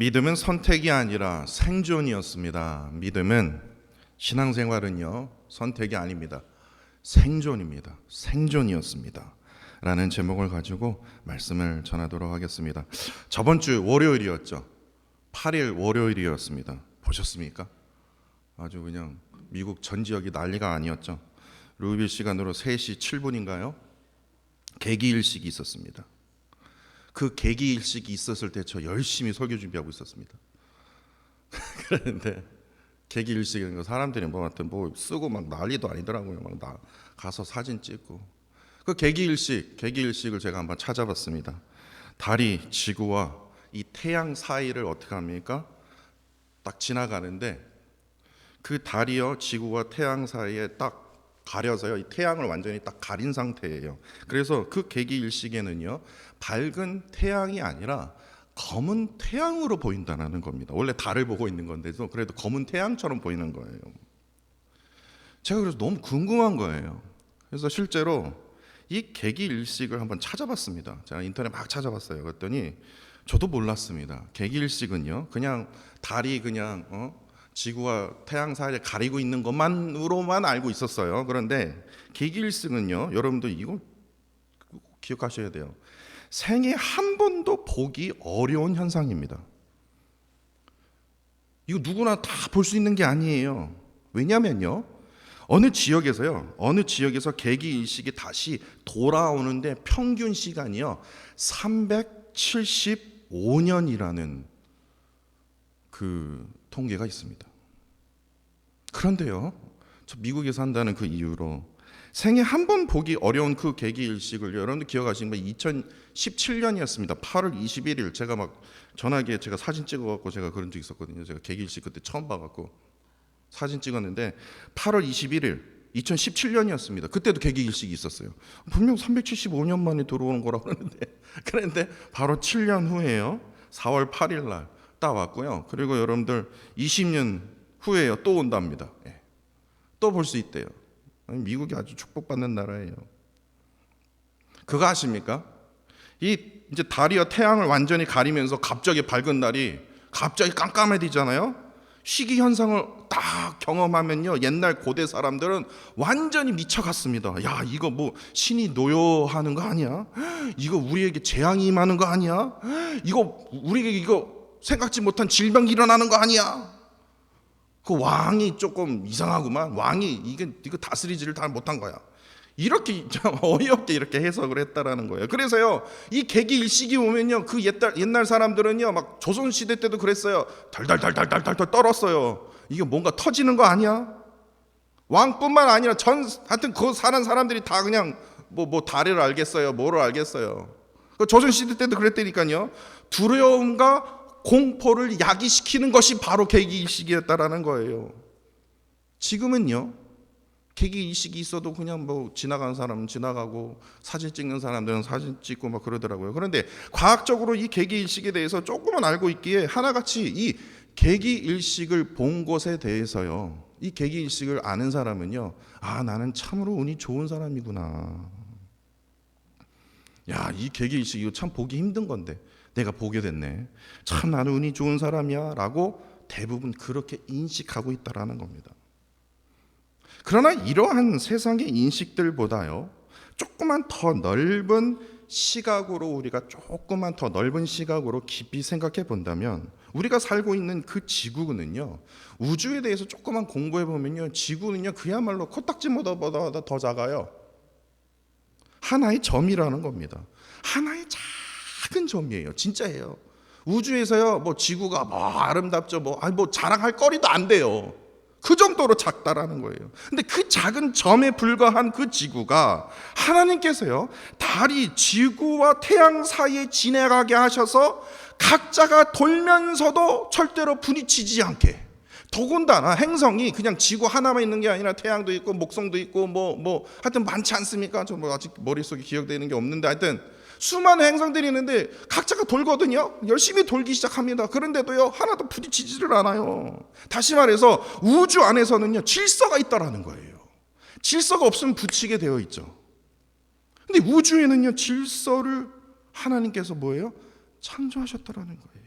믿음은 선택이 아니라 생존이었습니다. 믿음은 신앙생활은요, 선택이 아닙니다. 생존입니다. 생존이었습니다. 라는 제목을 가지고 말씀을 전하도록 하겠습니다. 저번 주 월요일이었죠. 8일 월요일이었습니다. 보셨습니까? 아주 그냥 미국 전 지역이 난리가 아니었죠. 루이빌 시간으로 3시 7분인가요? 개기일식이 있었습니다. 그 개기일식이 있었을 때 저 열심히 설교 준비하고 있었습니다. 그런데 개기일식인 거 사람들이 뭐 하여튼 뭐 쓰고 막 난리도 아니더라고요. 막 나 가서 사진 찍고 그 개기일식을 제가 한번 찾아봤습니다. 달이 지구와 이 태양 사이를 어떻게 합니까? 딱 지나가는데 그 달이요 지구와 태양 사이에 딱 가려서요 이 태양을 완전히 딱 가린 상태예요. 그래서 그 개기일식에는요 밝은 태양이 아니라 검은 태양으로 보인다는 겁니다. 원래 달을 보고 있는 건데도 그래도 검은 태양처럼 보이는 거예요. 제가 그래서 너무 궁금한 거예요. 그래서 실제로 이 개기일식을 한번 찾아봤습니다. 제가 인터넷 막 찾아봤어요. 그랬더니 저도 몰랐습니다. 개기일식은요 그냥 달이 그냥 지구와 태양 사이를 가리고 있는 것만으로만 알고 있었어요. 그런데 개기일식은요 여러분들 이거 기억하셔야 돼요. 생애 한 번도 보기 어려운 현상입니다. 이거 누구나 다 볼 수 있는 게 아니에요. 왜냐면요 어느 지역에서 개기일식이 다시 돌아오는데 평균 시간이요 375년이라는 그 통계가 있습니다. 그런데요 저 미국에 산다는 그 이유로 생애 한 번 보기 어려운 그 개기일식을 여러분들 기억하시는 거 2017년이었습니다. 8월 21일 제가 막 전화기에 제가 사진 찍어갖고 제가 그런 적 있었거든요. 제가 개기일식 그때 처음 봐갖고 사진 찍었는데 8월 21일 2017년이었습니다. 그때도 개기일식이 있었어요. 분명 375년 만에 들어오는 거라고 그랬는데 바로 7년 후에요 4월 8일 날 딱 왔고요. 그리고 여러분들 20년 후에요 또 온답니다. 또 볼 수 있대요. 미국이 아주 축복받는 나라예요. 그거 아십니까? 이제 달이요 태양을 완전히 가리면서 갑자기 밝은 날이 갑자기 깜깜해지잖아요. 시기 현상을 딱 경험하면요 옛날 고대 사람들은 완전히 미쳐갔습니다. 야 이거 뭐 신이 노여하는 거 아니야? 이거 우리에게 재앙이 임하는 거 아니야? 이거 우리에게 이거 생각지 못한 질병이 일어나는 거 아니야? 그 왕이 조금 이상하구만. 왕이 이거 다스리지를 다 못한 거야. 이렇게 어이없게 이렇게 해석을 했다라는 거예요. 그래서요 이 개기일식이 오면요 그 옛날 사람들은요 막 조선 시대 때도 그랬어요. 덜덜덜덜덜덜 떨었어요. 이게 뭔가 터지는 거 아니야? 왕뿐만 아니라 하여튼 그 사는 사람들이 다 그냥 뭐 다리를 알겠어요, 뭐를 알겠어요. 그 조선 시대 때도 그랬다니까요. 두려움과 공포를 야기시키는 것이 바로 개기일식이었다라는 거예요. 지금은요 개기일식이 있어도 그냥 뭐 지나가는 사람은 지나가고 사진 찍는 사람들은 사진 찍고 막 그러더라고요. 그런데 과학적으로 이 개기일식에 대해서 조금은 알고 있기에 하나같이 이 개기일식을 본 것에 대해서요 이 개기일식을 아는 사람은요 아 나는 참으로 운이 좋은 사람이구나. 야 이 개기일식 이거 참 보기 힘든 건데 내가 보게 됐네. 참 나는 운이 좋은 사람이야 라고 대부분 그렇게 인식하고 있다라는 겁니다. 그러나 이러한 세상의 인식들보다요 조금만 더 넓은 시각으로 우리가 조금만 더 넓은 시각으로 깊이 생각해 본다면 우리가 살고 있는 그 지구는요 우주에 대해서 조금만 공부해 보면요 지구는요 그야말로 코딱지보다 더 작아요. 하나의 점이라는 겁니다. 하나의 작은 점이에요. 진짜예요. 우주에서요 뭐 지구가 뭐 아름답죠 뭐 자랑할 거리도 안 돼요. 그 정도로 작다라는 거예요. 근데 그 작은 점에 불과한 그 지구가 하나님께서요 달이 지구와 태양 사이에 지나가게 하셔서 각자가 돌면서도 절대로 부딪히지 않게, 더군다나 행성이 그냥 지구 하나만 있는 게 아니라 태양도 있고 목성도 있고 뭐 하여튼 많지 않습니까? 저 뭐 아직 머릿속에 기억되는 게 없는데 하여튼 수많은 행성들이 있는데 각자가 돌거든요. 열심히 돌기 시작합니다. 그런데도요 하나도 부딪히지를 않아요. 다시 말해서 우주 안에서는요 질서가 있다라는 거예요. 질서가 없으면 부딪히게 되어 있죠. 근데 우주에는요 질서를 하나님께서 뭐예요? 창조하셨다라는 거예요.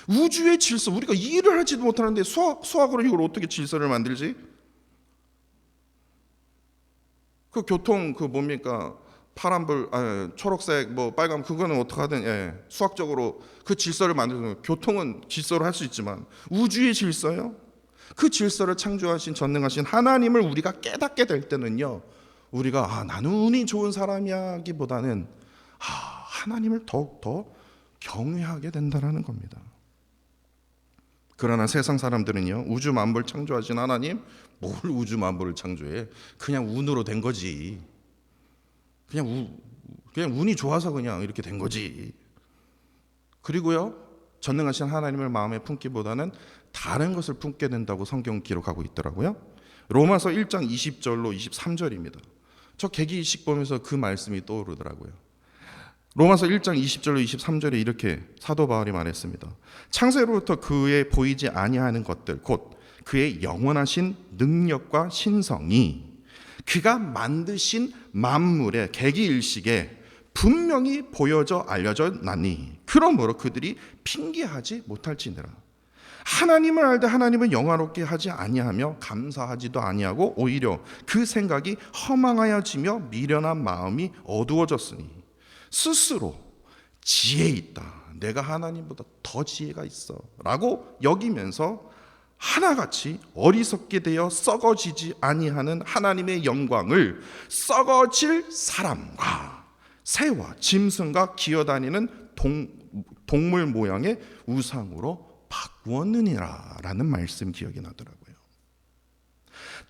우주의 질서, 우리가 일을 하지도 못하는데 수학으로 이걸 어떻게 질서를 만들지? 그 교통 그 뭡니까? 파란불, 초록색, 뭐 빨간, 그거는 어떡하든 수학적으로 그 질서를 만들는, 교통은 질서로 할 수 있지만 우주의 질서요? 그 질서를 창조하신 전능하신 하나님을 우리가 깨닫게 될 때는요, 우리가 나는 운이 좋은 사람이야기보다는 하나님을 더욱더 경외하게 된다는 겁니다. 그러나 세상 사람들은요, 우주 만물 창조하신 하나님, 뭘 우주 만물을 창조해? 그냥 운으로 된 거지. 그냥 운이 좋아서 그냥 이렇게 된 거지. 그리고요, 전능하신 하나님을 마음에 품기보다는 다른 것을 품게 된다고 성경 기록하고 있더라고요. 로마서 1장 20절로 23절입니다. 저 계기식 보면서 그 말씀이 떠오르더라고요. 로마서 1장 20절로 23절에 이렇게 사도 바울이 말했습니다. 창세로부터 그의 보이지 아니하는 것들, 곧 그의 영원하신 능력과 신성이 그가 만드신 만물의 계기일식에 분명히 보여져 알려져 나니, 그러므로 그들이 핑계하지 못할지니라. 하나님을 알되 하나님은 영화롭게 하지 아니하며 감사하지도 아니하고 오히려 그 생각이 허망하여지며 미련한 마음이 어두워졌으니 스스로 지혜 있다, 내가 하나님보다 더 지혜가 있어 라고 여기면서 하나같이 어리석게 되어 썩어지지 아니하는 하나님의 영광을 썩어질 사람과 새와 짐승과 기어다니는 동물 모양의 우상으로 바꾸었느니라 라는 말씀 기억이 나더라고요.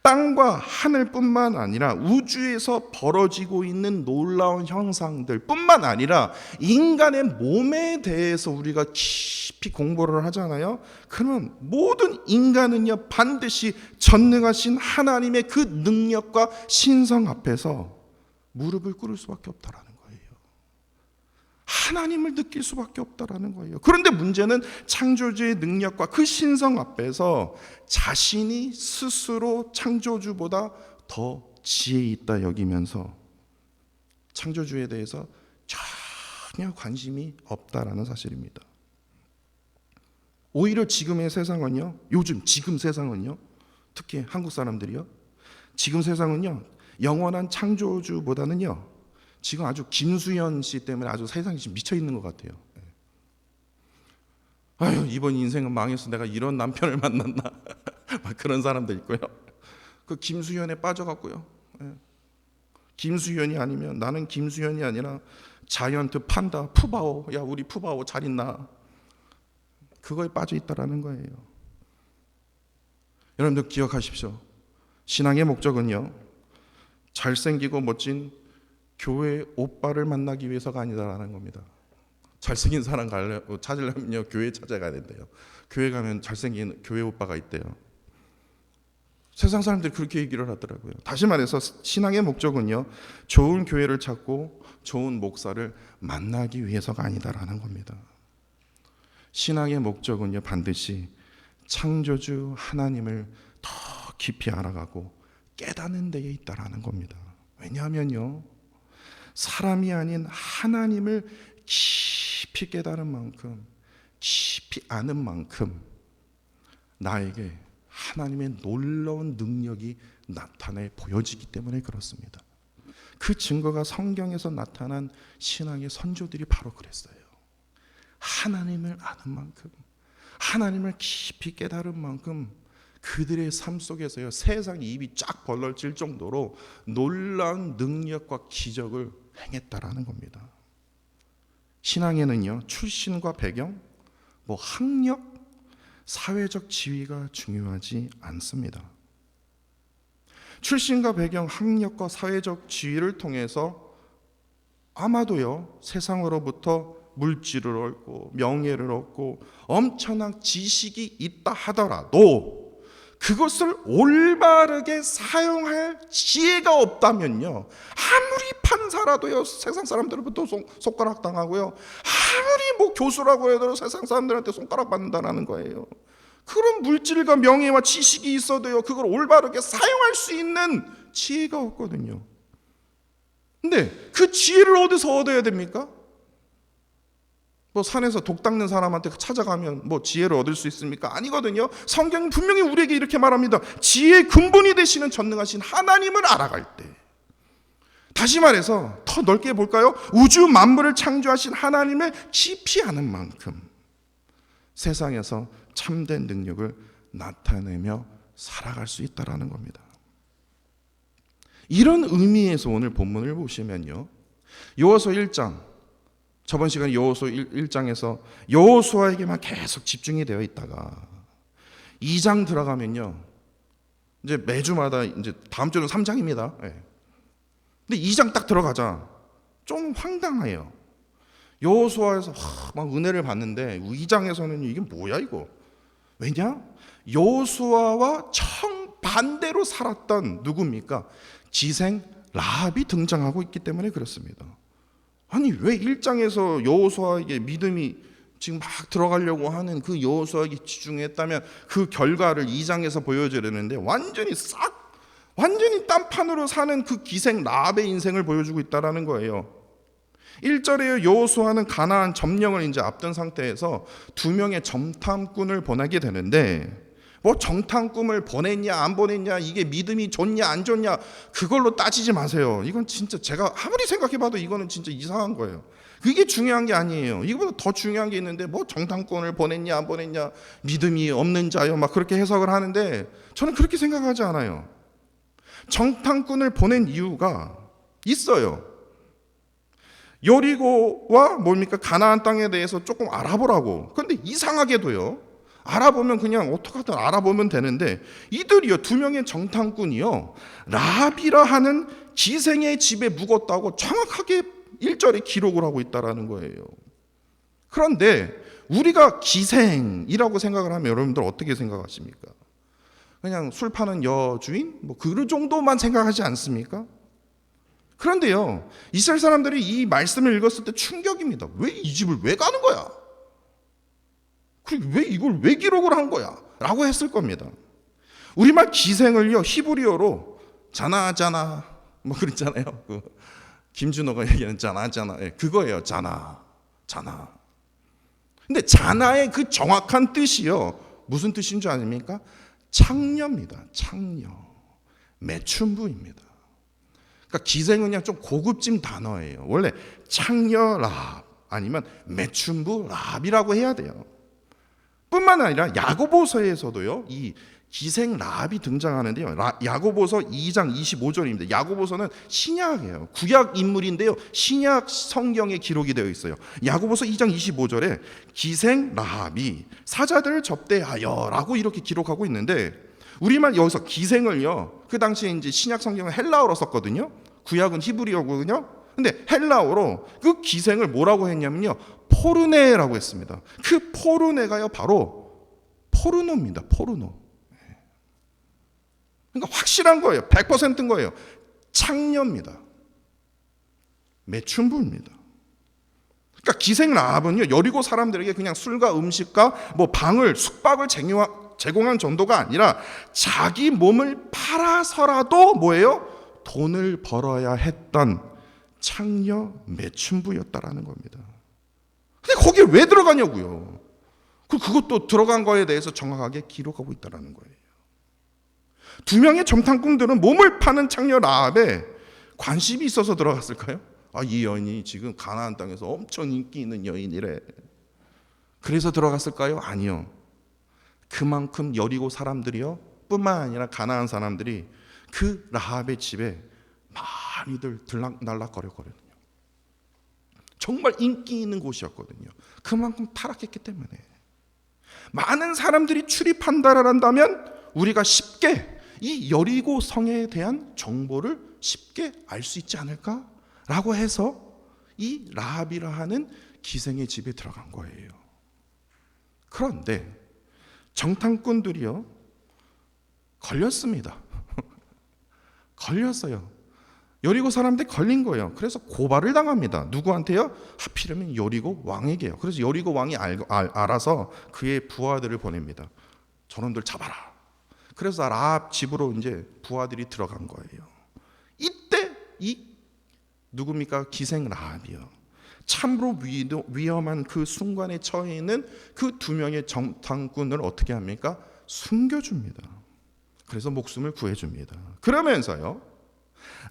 땅과 하늘뿐만 아니라 우주에서 벌어지고 있는 놀라운 현상들 뿐만 아니라 인간의 몸에 대해서 우리가 깊이 공부를 하잖아요. 그러면 모든 인간은요, 반드시 전능하신 하나님의 그 능력과 신성 앞에서 무릎을 꿇을 수밖에 없다라는 거예요. 하나님을 느낄 수밖에 없다라는 거예요. 그런데 문제는 창조주의 능력과 그 신성 앞에서 자신이 스스로 창조주보다 더 지혜 있다 여기면서 창조주에 대해서 전혀 관심이 없다라는 사실입니다. 오히려 지금의 세상은요, 지금 세상은요, 특히 한국 사람들이요, 지금 세상은요, 영원한 창조주보다는요, 지금 아주 김수현 씨 때문에 아주 세상이 지금 미쳐 있는 것 같아요. 아유, 이번 인생은 망했어. 내가 이런 남편을 만났나? 막 그런 사람들 있고요. 그 김수현에 빠져갖고요. 김수현이 아니면 나는 김수현이 아니라 자이언트 판다 푸바오. 야, 우리 푸바오 잘 있나? 그거에 빠져 있다라는 거예요. 여러분들 기억하십시오. 신앙의 목적은요, 잘생기고 멋진 교회 오빠를 만나기 위해서가 아니다라는 겁니다. 잘생긴 사람 찾으려면요, 교회 찾아가야 된대요. 교회 가면 잘생긴 교회 오빠가 있대요. 세상 사람들이 그렇게 얘기를 하더라고요. 다시 말해서 신앙의 목적은요, 좋은 교회를 찾고 좋은 목사를 만나기 위해서가 아니다라는 겁니다. 신앙의 목적은요, 반드시 창조주 하나님을 더 깊이 알아가고 깨닫는 데에 있다라는 겁니다. 왜냐하면요, 사람이 아닌 하나님을 깊이 깨달은 만큼, 깊이 아는 만큼 나에게 하나님의 놀라운 능력이 나타내 보여지기 때문에 그렇습니다. 그 증거가 성경에서 나타난 신앙의 선조들이 바로 그랬어요. 하나님을 아는 만큼, 하나님을 깊이 깨달은 만큼 그들의 삶 속에서요, 세상이 입이 쫙 벌러질 정도로 놀라운 능력과 기적을 행했다라는 겁니다. 신앙에는요, 출신과 배경, 학력, 사회적 지위가 중요하지 않습니다. 출신과 배경, 학력과 사회적 지위를 통해서 아마도요, 세상으로부터 물질을 얻고 명예를 얻고 엄청난 지식이 있다 하더라도 그것을 올바르게 사용할 지혜가 없다면요, 아무리 판사라도요, 세상 사람들로부터 손가락 당하고요, 아무리 교수라고 해도 세상 사람들한테 손가락 받는다는 거예요. 그런 물질과 명예와 지식이 있어도요, 그걸 올바르게 사용할 수 있는 지혜가 없거든요. 근데 그 지혜를 어디서 얻어야 됩니까? 뭐 산에서 독 닦는 사람한테 찾아가면 뭐 지혜를 얻을 수 있습니까? 아니거든요. 성경은 분명히 우리에게 이렇게 말합니다. 지혜의 근본이 되시는 전능하신 하나님을 알아갈 때, 다시 말해서 더 넓게 볼까요? 우주 만물을 창조하신 하나님을 깊이 아는 만큼 세상에서 참된 능력을 나타내며 살아갈 수 있다는 겁니다. 이런 의미에서 오늘 본문을 보시면요, 여호수아 1장, 저번 시간 여호수아 1장에서 여호수아에게만 계속 집중이 되어 있다가 2장 들어가면요, 이제 매주마다 이제 다음 주는 3장입니다. 근데 2장 딱 들어가자 좀 황당해요. 여호수아에서 막 은혜를 받는데 2장에서는 이게 뭐야 이거? 왜냐? 여호수아와 정반대로 살았던 누굽니까? 기생 라합이 등장하고 있기 때문에 그렇습니다. 아니 왜 1장에서 여호수아에게 믿음이 지금 막 들어가려고 하는 그 여호수아에게 집중했다면 그 결과를 2장에서 보여줘야 되는데 완전히 딴판으로 사는 그 기생 라합의 인생을 보여주고 있다는 거예요. 1절에 여호수아는 가나안 점령을 이제 앞둔 상태에서 2명의 정탐꾼을 보내게 되는데, 뭐 정탐꾼을 보냈냐 안 보냈냐, 이게 믿음이 좋냐 안 좋냐, 그걸로 따지지 마세요. 이건 진짜 제가 아무리 생각해봐도 이거는 진짜 이상한 거예요. 그게 중요한 게 아니에요. 이거보다 더 중요한 게 있는데 뭐 정탐꾼을 보냈냐 안 보냈냐, 믿음이 없는 자요, 막 그렇게 해석을 하는데 저는 그렇게 생각하지 않아요. 정탐꾼을 보낸 이유가 있어요. 여리고와 뭡니까? 가나안 땅에 대해서 조금 알아보라고. 그런데 이상하게도요, 알아보면 그냥 어떻게 하든 알아보면 되는데, 이들이요, 2명의 정탐꾼이요, 라합이라 하는 기생의 집에 묵었다고 정확하게 1절에 기록을 하고 있다는 거예요. 그런데 우리가 기생이라고 생각을 하면 여러분들 어떻게 생각하십니까? 그냥 술 파는 여주인? 뭐 그 정도만 생각하지 않습니까? 그런데요, 이스라엘 사람들이 이 말씀을 읽었을 때 충격입니다. 왜 이 집을 왜 가는 거야? 그리고 왜 이걸 왜 기록을 한 거야? 라고 했을 겁니다. 우리말 기생을요, 히브리어로 자나자나 뭐 그랬잖아요. 그 김준호가 얘기하는 자나자나, 그거예요. 자나. 근데 자나의 그 정확한 뜻이요, 무슨 뜻인 줄 아십니까? 창녀입니다. 창녀. 매춘부입니다. 그러니까 기생은 그냥 좀 고급진 단어예요. 원래 창녀 라합 아니면 매춘부 라합이라고 해야 돼요. 뿐만 아니라 야고보서에서도요, 이 기생 라합이 등장하는데요, 야고보서 2장 25절입니다. 야고보서는 신약이에요. 구약 인물인데요, 신약 성경에 기록이 되어 있어요. 야고보서 2장 25절에 기생 라합이 사자들을 접대하여 라고 이렇게 기록하고 있는데, 우리말 여기서 기생을요, 그 당시에 이제 신약 성경은 헬라어로 썼거든요. 구약은 히브리어거든요. 근데 헬라어로 그 기생을 뭐라고 했냐면요, 포르네라고 했습니다. 그 포르네가요, 바로 포르노입니다. 포르노. 그러니까 확실한 거예요. 100%인 거예요. 창녀입니다. 매춘부입니다. 그러니까 기생 라합은요, 여리고 사람들에게 그냥 술과 음식과 뭐 방을, 숙박을 제공한 정도가 아니라 자기 몸을 팔아서라도 뭐예요? 돈을 벌어야 했던 창녀 매춘부였다라는 겁니다. 근데 거기에 왜 들어가냐고요. 그것도 들어간 거에 대해서 정확하게 기록하고 있다라는 거예요. 2명의 정탐꾼들은 몸을 파는 창녀 라합에 관심이 있어서 들어갔을까요? 이 여인이 지금 가나안 땅에서 엄청 인기 있는 여인이래. 그래서 들어갔을까요? 아니요. 그만큼 여리고 사람들이요, 뿐만 아니라 가나안 사람들이 그 라합의 집에 많이들 들락날락거렸거든요. 정말 인기 있는 곳이었거든요. 그만큼 타락했기 때문에 많은 사람들이 출입한다라면 우리가 쉽게 이 여리고 성에 대한 정보를 쉽게 알 수 있지 않을까라고 해서 이 라합이라 하는 기생의 집에 들어간 거예요. 그런데 정탐꾼들이요, 걸렸습니다. 걸렸어요. 여리고 사람들이 걸린 거예요. 그래서 고발을 당합니다. 누구한테요? 하필이면 여리고 왕에게요. 그래서 여리고 왕이 알아서 그의 부하들을 보냅니다. 저놈들 잡아라. 그래서 라합 집으로 이제 부하들이 들어간 거예요. 이때 이 누굽니까? 기생 라합이요, 참으로 위험한 그 순간에 처해 있는 그 두 명의 정탐꾼을 어떻게 합니까? 숨겨줍니다. 그래서 목숨을 구해줍니다. 그러면서요,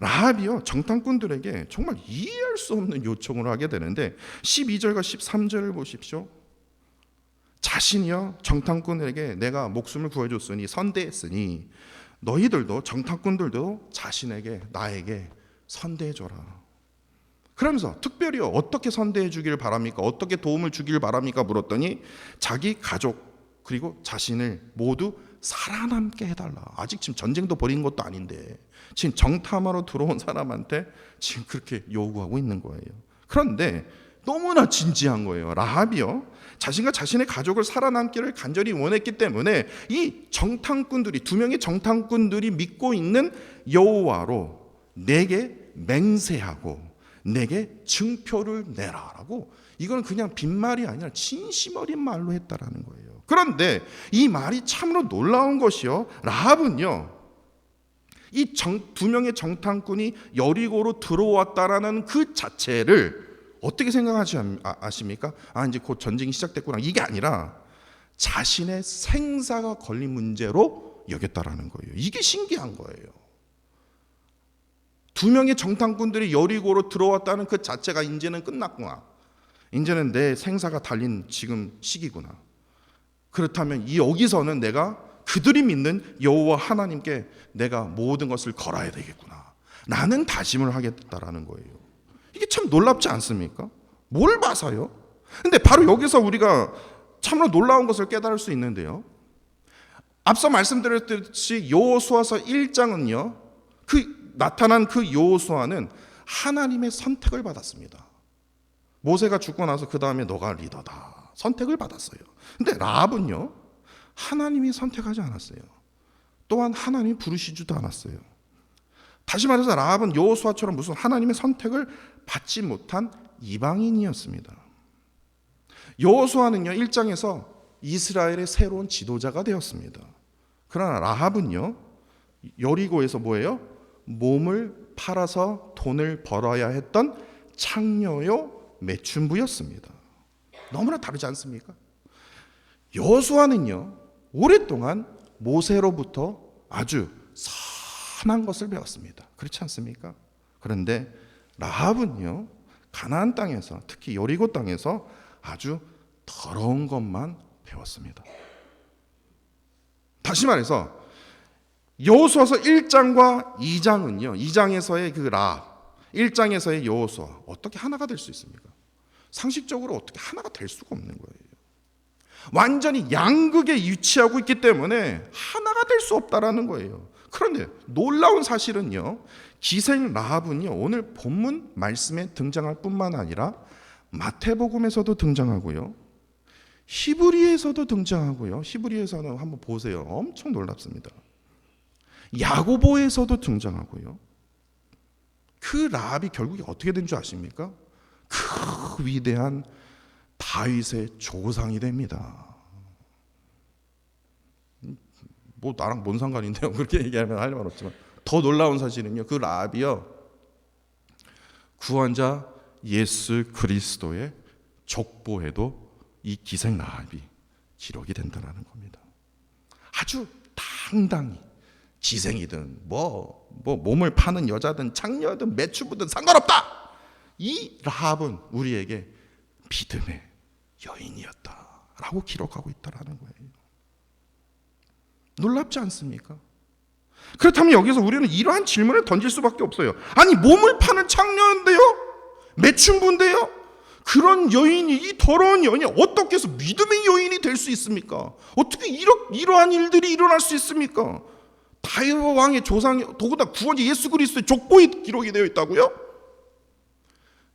라합이요 정탐꾼들에게 정말 이해할 수 없는 요청을 하게 되는데 12절과 13절을 보십시오. 자신이요 정탐꾼에게 내가 목숨을 구해줬으니 선대했으니 너희들도 정탐꾼들도 자신에게 나에게 선대해줘라. 그러면서 특별히 어떻게 선대해 주기를 바랍니까? 어떻게 도움을 주기를 바랍니까? 물었더니 자기 가족 그리고 자신을 모두 살아남게 해달라. 아직 지금 전쟁도 벌인 것도 아닌데 지금 정탐하러 들어온 사람한테 지금 그렇게 요구하고 있는 거예요. 그런데 너무나 진지한 거예요. 라합이요 자신과 자신의 가족을 살아남기를 간절히 원했기 때문에 이 정탐꾼들이 두 명의 정탐꾼들이 믿고 있는 여호와로 내게 맹세하고 내게 증표를 내라라고, 이건 그냥 빈말이 아니라 진심 어린 말로 했다라는 거예요. 그런데 이 말이 참으로 놀라운 것이요, 라합은요 이 두 명의 정탐꾼이 여리고로 들어왔다라는 그 자체를 어떻게 생각하지 아십니까? 이제 곧 전쟁이 시작됐구나, 이게 아니라 자신의 생사가 걸린 문제로 여겼다라는 거예요. 이게 신기한 거예요. 두 명의 정탐꾼들이 여리고로 들어왔다는 그 자체가 이제는 끝났구나, 이제는 내 생사가 달린 지금 시기구나. 그렇다면 이 여기서는 내가 그들이 믿는 여호와 하나님께 내가 모든 것을 걸어야 되겠구나, 나는 다짐을 하겠다라는 거예요. 이게 참 놀랍지 않습니까? 뭘 봐서요? 근데 바로 여기서 우리가 참으로 놀라운 것을 깨달을 수 있는데요, 앞서 말씀드렸듯이 여호수아서 1장은요 나타난 그 여호수아는 하나님의 선택을 받았습니다. 모세가 죽고 나서 그 다음에 너가 리더다 선택을 받았어요. 근데 라합은요 하나님이 선택하지 않았어요. 또한 하나님이 부르시지도 않았어요. 다시 말해서 라합은 여호수아처럼 무슨 하나님의 선택을 받지 못한 이방인이었습니다. 여호수아는요 1장에서 이스라엘의 새로운 지도자가 되었습니다. 그러나 라합은요 여리고에서 뭐예요? 몸을 팔아서 돈을 벌어야 했던 창녀요 매춘부였습니다. 너무나 다르지 않습니까? 여호수아는요 오랫동안 모세로부터 아주 선한 것을 배웠습니다. 그렇지 않습니까? 그런데 라합은요 가나안 땅에서, 특히 여리고 땅에서 아주 더러운 것만 배웠습니다. 다시 말해서 여호수아서 1장과 2장은요 2장에서의 그 라합, 1장에서의 여호수아 어떻게 하나가 될 수 있습니까? 상식적으로 어떻게 하나가 될 수가 없는 거예요. 완전히 양극에 위치하고 있기 때문에 하나가 될 수 없다라는 거예요. 그런데 놀라운 사실은요 기생 라합은요 오늘 본문 말씀에 등장할 뿐만 아니라 마태복음에서도 등장하고요 히브리에서도 등장하고요, 히브리에서는 한번 보세요, 엄청 놀랍습니다. 야고보에서도 등장하고요. 그 라합이 결국에 어떻게 된 줄 아십니까? 그 위대한 다윗의 조상이 됩니다. 뭐 나랑 뭔 상관인데요? 그렇게 얘기하면 할 말 없지만 더 놀라운 사실은요 그 라합이요 구원자 예수 그리스도의 족보에도 이 기생 라합이 기록이 된다는 겁니다. 아주 당당히 기생이든 뭐 몸을 파는 여자든 창녀든 매춘부든 상관없다, 이 라합은 우리에게 믿음의 여인이었다라고 기록하고 있다라는 거예요. 놀랍지 않습니까? 그렇다면 여기서 우리는 이러한 질문을 던질 수밖에 없어요. 아니 몸을 파는 창녀인데요, 매춘부인데요, 그런 여인이, 이 더러운 여인이 어떻게 해서 믿음의 여인이 될 수 있습니까? 어떻게 이러한 일들이 일어날 수 있습니까? 다윗 왕의 조상이, 더구나 구원자 예수 그리스도의 족보에 기록이 되어 있다고요?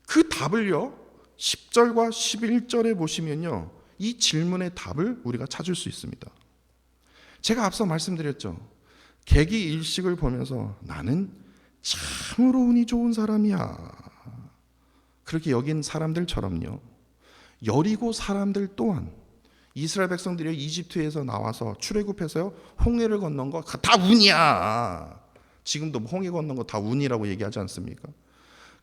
그 답을요 10절과 11절에 보시면요 이 질문의 답을 우리가 찾을 수 있습니다. 제가 앞서 말씀드렸죠, 계기 일식을 보면서 나는 참으로 운이 좋은 사람이야 그렇게 여긴 사람들처럼요 여리고 사람들 또한 이스라엘 백성들이 이집트에서 나와서 출애굽해서요 홍해를 건넌 거 다 운이야. 지금도 홍해 건넌 거 다 운이라고 얘기하지 않습니까?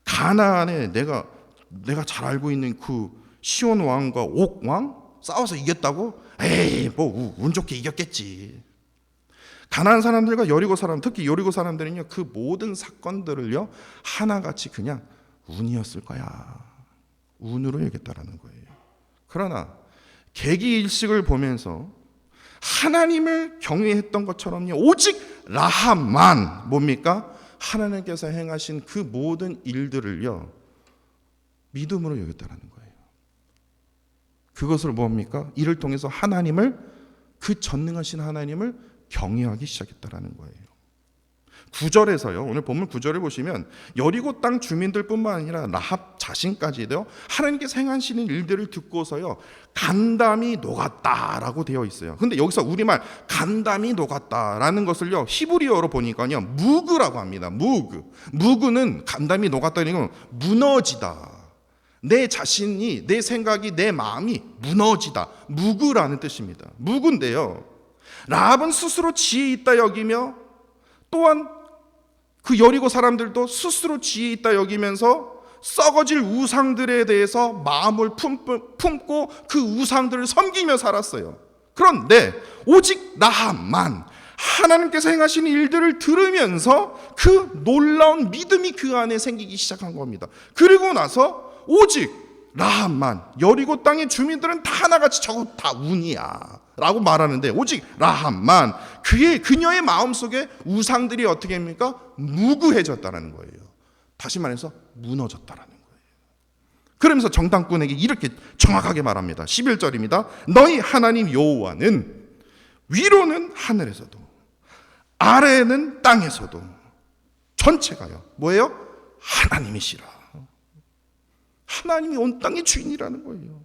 가나안에 내가 내가 잘 알고 있는 그 시온 왕과 옥 왕 싸워서 이겼다고? 에이, 뭐 운 좋게 이겼겠지. 가나안 사람들과 여리고 사람, 특히 여리고 사람들은요, 그 모든 사건들을요 하나같이 그냥 운이었을 거야, 운으로 여겼다라는 거예요. 그러나 계기일식을 보면서 하나님을 경외했던 것처럼요, 오직 라합만 뭡니까? 하나님께서 행하신 그 모든 일들을요 믿음으로 여겼다라는 거예요. 그것을 뭡니까? 이를 통해서 하나님을, 그 전능하신 하나님을 경외하기 시작했다라는 거예요. 9절에서요, 오늘 본문 9절을 보시면 여리고 땅 주민들뿐만 아니라 라합 자신까지도 하나님께서 행하시는 일들을 듣고서요 간담이 녹았다라고 되어 있어요. 근데 여기서 우리말 간담이 녹았다라는 것을요 히브리어로 보니까요 무그라고 합니다. 무그는 간담이 녹았다는 건 무너지다, 내 자신이, 내 생각이, 내 마음이 무너지다, 무그라는 뜻입니다. 무그인데요, 라합은 스스로 지혜 있다 여기며 또한 그 여리고 사람들도 스스로 지혜 있다 여기면서 썩어질 우상들에 대해서 마음을 품고 그 우상들을 섬기며 살았어요. 그런데 오직 라합만 하나님께서 행하시는 일들을 들으면서 그 놀라운 믿음이 그 안에 생기기 시작한 겁니다. 그리고 나서 오직 라합만, 여리고 땅의 주민들은 다 하나같이 저거 다 운이야 라고 말하는데 오직 라합만, 그녀의 마음속에 우상들이 어떻게 합니까? 무구해졌다는 거예요. 다시 말해서 무너졌다는 거예요. 그러면서 정탐꾼에게 이렇게 정확하게 말합니다. 11절입니다. 너희 하나님 여호와는 위로는 하늘에서도 아래에는 땅에서도 전체가요 뭐예요? 하나님이시라. 하나님이 온 땅의 주인이라는 거예요.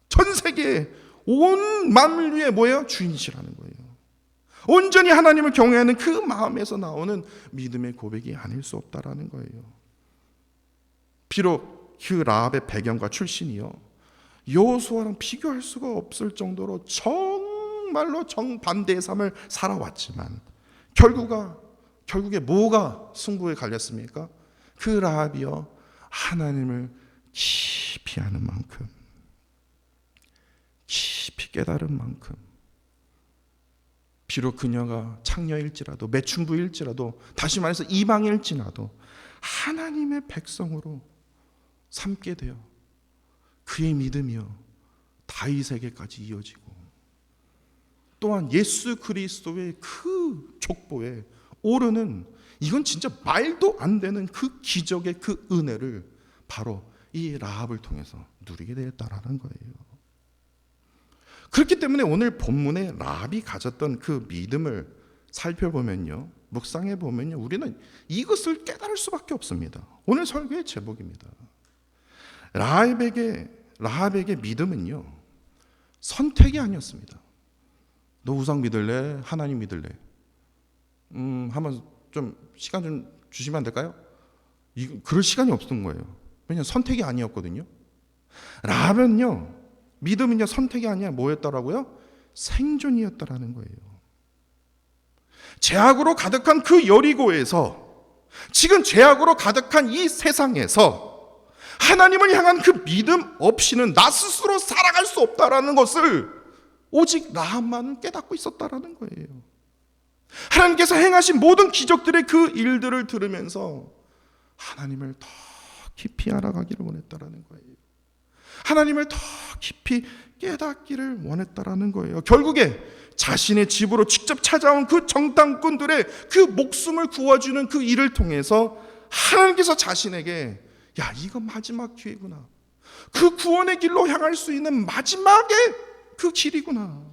전 세계 온 만물 위에 뭐예요? 주인이시라는 거예요. 온전히 하나님을 경외하는 그 마음에서 나오는 믿음의 고백이 아닐 수 없다라는 거예요. 비록 그 라합의 배경과 출신이요 여호수아랑 비교할 수가 없을 정도로 정말로 정반대의 삶을 살아왔지만 결국에 뭐가 승부에 갈렸습니까? 그 라합이요 하나님을 깊이 아는 만큼, 깊이 깨달은 만큼, 비록 그녀가 창녀일지라도 매춘부일지라도 다시 말해서 이방일지라도 하나님의 백성으로 삼게 되어 그의 믿음이요 다윗에게까지 이어지고 또한 예수 그리스도의 그 족보에 오르는, 이건 진짜 말도 안 되는 그 기적의 그 은혜를 바로 이 라합을 통해서 누리게 되었다라는 거예요. 그렇기 때문에 오늘 본문에 라합이 가졌던 그 믿음을 살펴보면요, 묵상해 보면요, 우리는 이것을 깨달을 수밖에 없습니다. 오늘 설교의 제목입니다. 라합에게 믿음은요 선택이 아니었습니다. 너 우상 믿을래? 하나님 믿을래? 한번 좀 시간 좀 주시면 안 될까요? 그럴 시간이 없던 거예요. 왜냐하면 선택이 아니었거든요. 라합은요 믿음은요 선택이 아니야 뭐였더라고요? 생존이었다라는 거예요. 죄악으로 가득한 그 여리고에서, 지금 죄악으로 가득한 이 세상에서 하나님을 향한 그 믿음 없이는 나 스스로 살아갈 수 없다라는 것을 오직 라합만은 깨닫고 있었다라는 거예요. 하나님께서 행하신 모든 기적들의 그 일들을 들으면서 하나님을 더 깊이 알아가기를 원했다라는 거예요. 하나님을 더 깊이 깨닫기를 원했다라는 거예요. 결국에 자신의 집으로 직접 찾아온 그 정탐꾼들의 그 목숨을 구워주는 그 일을 통해서 하나님께서 자신에게 야, 이거 마지막 기회구나, 그 구원의 길로 향할 수 있는 마지막의 그 길이구나,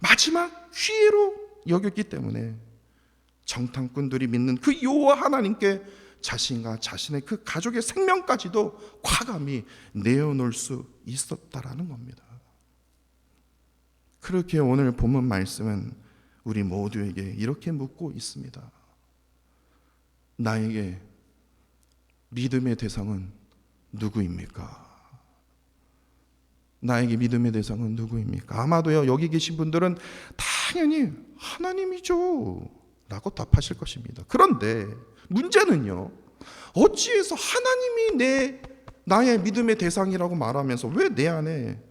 마지막 기회로 여겼기 때문에 정탐꾼들이 믿는 그 여호와 하나님께 자신과 자신의 그 가족의 생명까지도 과감히 내어놓을 수 있었다라는 겁니다. 그렇게 오늘 본문 말씀은 우리 모두에게 이렇게 묻고 있습니다. 나에게 믿음의 대상은 누구입니까? 나에게 믿음의 대상은 누구입니까? 아마도요 여기 계신 분들은 당연히 하나님이죠 라고 답하실 것입니다. 그런데 문제는요, 어찌해서 하나님이 내 나의 믿음의 대상이라고 말하면서 왜 내 안에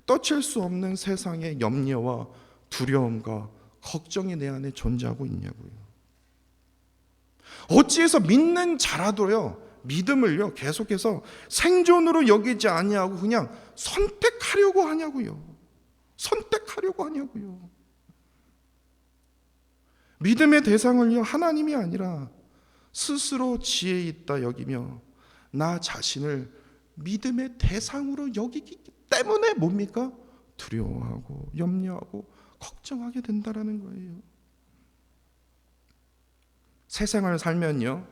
떠칠 수 없는 세상의 염려와 두려움과 걱정이 내 안에 존재하고 있냐고요. 어찌해서 믿는 자라도요, 믿음을요 계속해서 생존으로 여기지 아니하고 그냥 선택하려고 하냐고요. 선택하려고 하냐고요. 믿음의 대상을요 하나님이 아니라 스스로 지혜 있다 여기며 나 자신을 믿음의 대상으로 여기기 때문에 뭡니까? 두려워하고 염려하고 걱정하게 된다라는 거예요. 세상을 살면요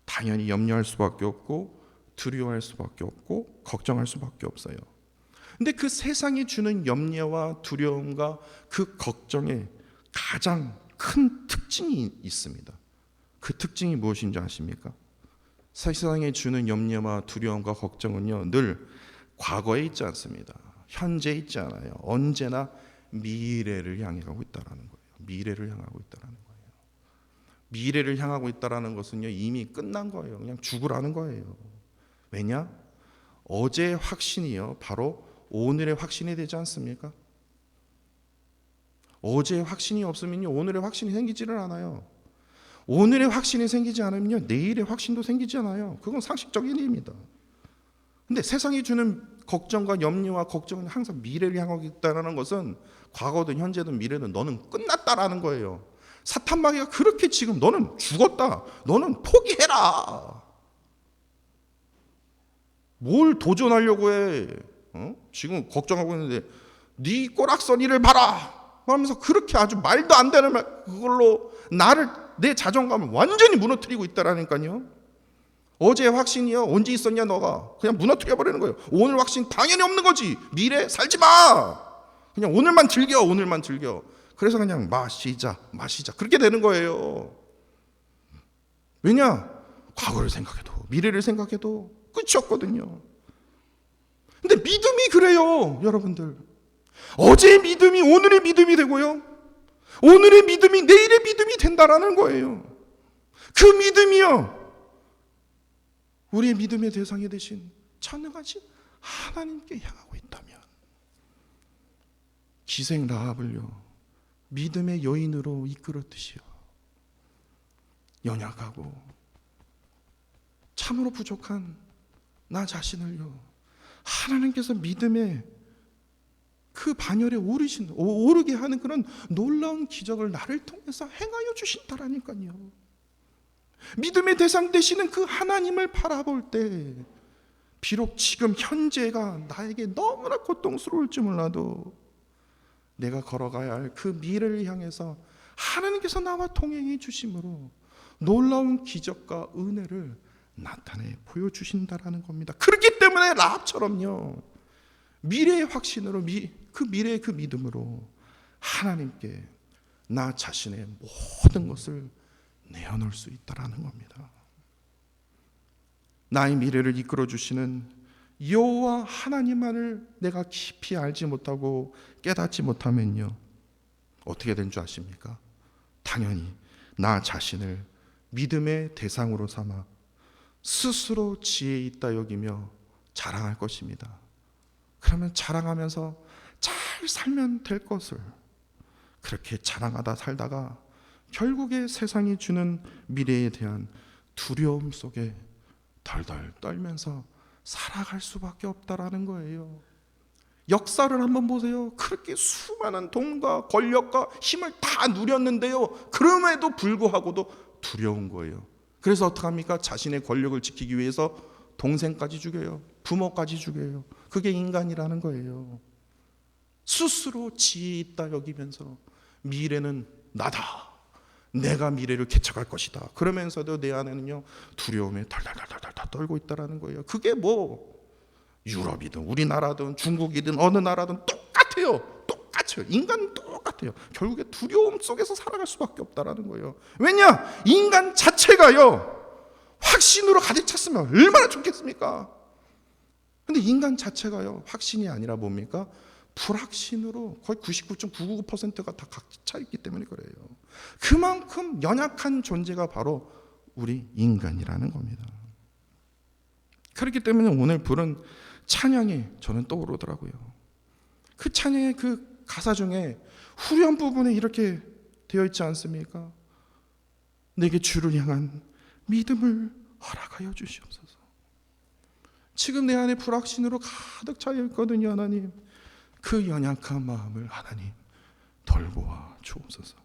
당연히 염려할 수밖에 없고 두려워할 수밖에 없고 걱정할 수밖에 없어요. 근데 그 세상이 주는 염려와 두려움과 그 걱정에 가장 큰 특징이 있습니다. 그 특징이 무엇인지 아십니까? 세상에 주는 염려와 두려움과 걱정은요 늘 과거에 있지 않습니다. 현재에 있지 않아요. 언제나 미래를 향해 가고 있다는 거예요. 미래를 향하고 있다는 거예요. 미래를 향하고 있다는 것은요 이미 끝난 거예요. 그냥 죽으라는 거예요. 왜냐? 어제의 확신이요 바로 오늘의 확신이 되지 않습니까? 어제의 확신이 없으면요 오늘의 확신이 생기지를 않아요. 오늘의 확신이 생기지 않으면요 내일의 확신도 생기지 않아요. 그건 상식적인 일입니다. 근데 세상이 주는 걱정과 염려와 걱정은 항상 미래를 향하고 있다는 것은 과거든 현재든 미래든 너는 끝났다라는 거예요. 사탄마귀가 그렇게 지금 너는 죽었다, 너는 포기해라, 뭘 도전하려고 해, 지금 걱정하고 있는데 네 꼬락서니를 봐라 하면서 그렇게 아주 말도 안 되는 말, 그걸로 내 자존감을 완전히 무너뜨리고 있다라니까요. 어제의 확신이요 언제 있었냐? 너가 그냥 무너뜨려 버리는 거예요. 오늘 확신 당연히 없는 거지. 미래 살지 마. 그냥 오늘만 즐겨. 오늘만 즐겨. 그래서 그냥 마시자 그렇게 되는 거예요. 왜냐? 과거를 생각해도 미래를 생각해도 끝이 없거든요. 근데 믿음이 그래요, 여러분들. 어제의 믿음이 오늘의 믿음이 되고요, 오늘의 믿음이 내일의 믿음이 된다라는 거예요. 그 믿음이요 우리의 믿음의 대상이 되신 전능하신 하나님께 향하고 있다면 기생 라합을요 믿음의 여인으로 이끌었듯이요 연약하고 참으로 부족한 나 자신을요 하나님께서 믿음의 그 반열에 오르게 하는 그런 놀라운 기적을 나를 통해서 행하여 주신다라니까요. 믿음의 대상 되시는 그 하나님을 바라볼 때 비록 지금 현재가 나에게 너무나 고통스러울지 몰라도 내가 걸어가야 할 그 미래를 향해서 하나님께서 나와 동행해 주심으로 놀라운 기적과 은혜를 나타내 보여주신다라는 겁니다. 그렇기 때문에 라합처럼요 미래의 확신으로 그 미래의 그 믿음으로 하나님께 나 자신의 모든 것을 내어놓을 수 있다라는 겁니다. 나의 미래를 이끌어 주시는 여호와 하나님만을 내가 깊이 알지 못하고 깨닫지 못하면요 어떻게 된 줄 아십니까? 당연히 나 자신을 믿음의 대상으로 삼아 스스로 지혜 있다 여기며 자랑할 것입니다. 그러면 자랑하면서 잘 살면 될 것을 그렇게 자랑하다 살다가 결국에 세상이 주는 미래에 대한 두려움 속에 덜덜 떨면서 살아갈 수밖에 없다라는 거예요. 역사를 한번 보세요. 그렇게 수많은 돈과 권력과 힘을 다 누렸는데요 그럼에도 불구하고도 두려운 거예요. 그래서 어떡합니까? 자신의 권력을 지키기 위해서 동생까지 죽여요. 부모까지 죽여요. 그게 인간이라는 거예요. 스스로 지혜 있다 여기면서 미래는 나다, 내가 미래를 개척할 것이다 그러면서도 내 안에는요 두려움에 덜덜덜덜 떨고 있다는 거예요. 그게 뭐 유럽이든 우리나라든 중국이든 어느 나라든 똑같아요. 똑같아요. 인간은 똑같아요. 결국에 두려움 속에서 살아갈 수밖에 없다는 거예요. 왜냐? 인간 자체가요 확신으로 가득 찼으면 얼마나 좋겠습니까? 근데 인간 자체가요 확신이 아니라 뭡니까? 불확신으로 거의 99.999%가 다 각 차 있기 때문에 그래요. 그만큼 연약한 존재가 바로 우리 인간이라는 겁니다. 그렇기 때문에 오늘 부른 찬양이 저는 떠오르더라고요. 그 찬양의 그 가사 중에 후렴 부분에 이렇게 되어 있지 않습니까? 내게 주를 향한 믿음을 허락하여 주시옵소서. 지금 내 안에 불확신으로 가득 차여 있거든요. 하나님, 그 연약한 마음을 하나님 돌보아 주옵소서.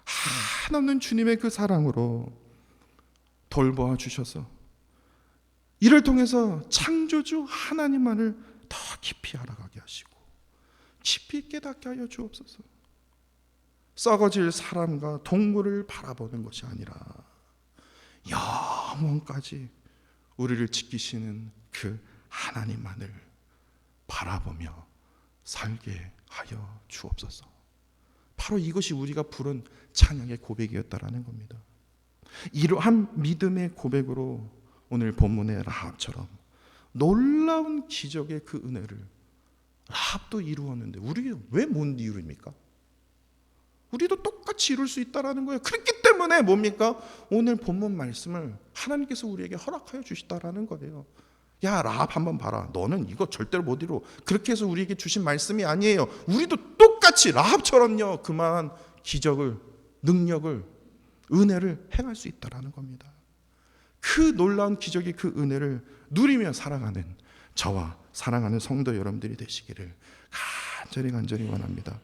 한없는 주님의 그 사랑으로 돌보아 주셔서 이를 통해서 창조주 하나님만을 더 깊이 알아가게 하시고 깊이 깨닫게 하여 주옵소서. 썩어질 사람과 동물을 바라보는 것이 아니라 영원까지 우리를 지키시는 그 하나님만을 바라보며 살게 하여 주옵소서. 바로 이것이 우리가 부른 찬양의 고백이었다라는 겁니다. 이러한 믿음의 고백으로 오늘 본문의 라합처럼 놀라운 기적의 그 은혜를 라합도 이루었는데 우리 왜 못 이루입니까? 우리도 똑같이 이룰 수 있다라는 거예요. 그렇기 때문에 뭡니까? 오늘 본문 말씀을 하나님께서 우리에게 허락하여 주시다라는 거예요. 야, 라합 한번 봐라. 너는 이거 절대로 못 이루. 그렇게 해서 우리에게 주신 말씀이 아니에요. 우리도 똑같이 라합처럼요, 그만한 기적을, 능력을, 은혜를 행할 수 있다라는 겁니다. 그 놀라운 기적의 그 은혜를 누리며 살아가는 저와 사랑하는 성도 여러분들이 되시기를 간절히 원합니다.